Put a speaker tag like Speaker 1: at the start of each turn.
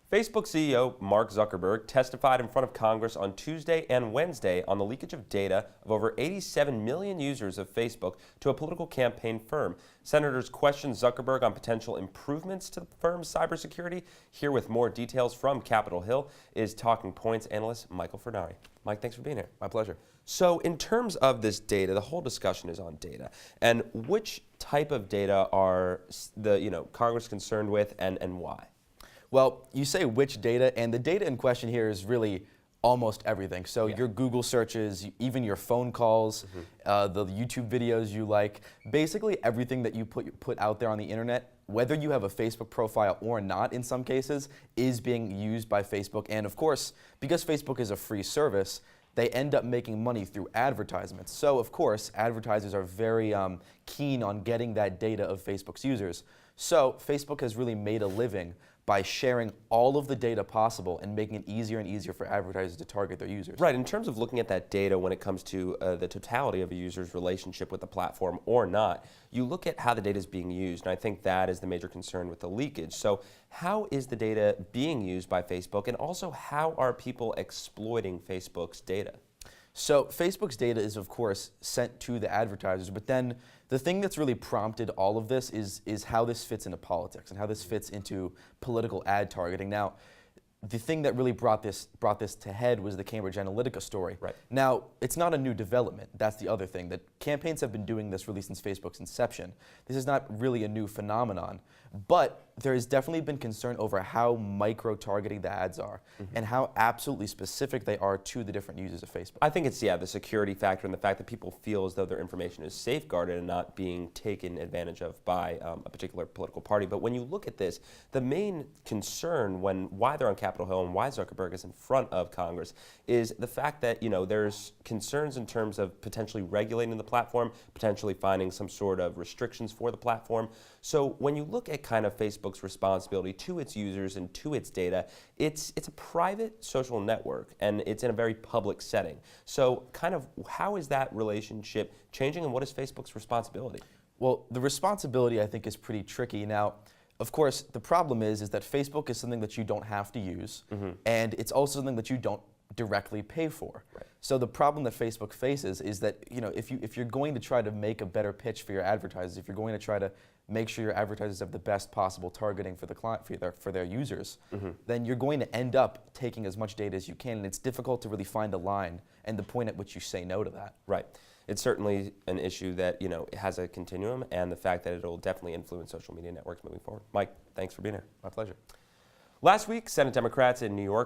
Speaker 1: Facebook CEO Mark Zuckerberg testified in front of Congress on Tuesday and Wednesday on the leakage of data of over 87 million users of Facebook to a political campaign firm. Senators questioned Zuckerberg on potential improvements to the firm's cybersecurity. Here with more details from Capitol Hill is Talking Points analyst Michael Fernari. Mike, thanks for being here.
Speaker 2: My pleasure.
Speaker 1: So in terms of this data, the whole discussion is on data. And which type of data are Congress concerned with and why?
Speaker 2: Well, you say which data, and the data in question here is really almost everything. So your Google searches, even your phone calls, the YouTube videos you like, basically everything that you put out there on the internet, whether you have a Facebook profile or not in some cases, is being used by Facebook. And of course, because Facebook is a free service, they end up making money through advertisements. So of course, advertisers are very keen on getting that data of Facebook's users. So Facebook has really made a living by sharing all of the data possible and making it easier and easier for advertisers to target their users.
Speaker 1: Right, in terms of looking at that data when it comes to the totality of a user's relationship with the platform or not, you look at how the data is being used, and I think that is the major concern with the leakage. So how is the data being used by Facebook, and also how are people exploiting Facebook's data?
Speaker 2: So Facebook's data is, of course, sent to the advertisers, but then the thing that's really prompted all of this is how this fits into politics and how this fits into political ad targeting. Now, the thing that really brought this to head was the Cambridge Analytica story.
Speaker 1: Right.
Speaker 2: Now, it's not a new development. That's the other thing, that campaigns have been doing this really since Facebook's inception. This is not really a new phenomenon, but there has definitely been concern over how micro-targeting the ads are and how absolutely specific they are to the different users of Facebook.
Speaker 1: I think it's, the security factor and the fact that people feel as though their information is safeguarded and not being taken advantage of by a particular political party. But when you look at this, the main concern why they're on Capitol Hill and why Zuckerberg is in front of Congress is the fact that, there's concerns in terms of potentially regulating the platform, potentially finding some sort of restrictions for the platform. So when you look at kind of Facebook's responsibility to its users and to its data, it's a private social network and it's in a very public setting. So kind of how is that relationship changing, and what is Facebook's responsibility?
Speaker 2: Well, the responsibility, I think, is pretty tricky. Now, of course, the problem is that Facebook is something that you don't have to use, and it's also something that you don't directly pay for.
Speaker 1: Right.
Speaker 2: So the problem that Facebook faces is that if you're going to try to make a better pitch for your advertisers, if you're going to try to make sure your advertisers have the best possible targeting for the client for their users, then you're going to end up taking as much data as you can, and it's difficult to really find the line and the point at which you say no to that.
Speaker 1: Right. It's certainly an issue that has a continuum, and the fact that it'll definitely influence social media networks moving forward. Mike, thanks for being here.
Speaker 2: My pleasure.
Speaker 1: Last week, Senate Democrats in New York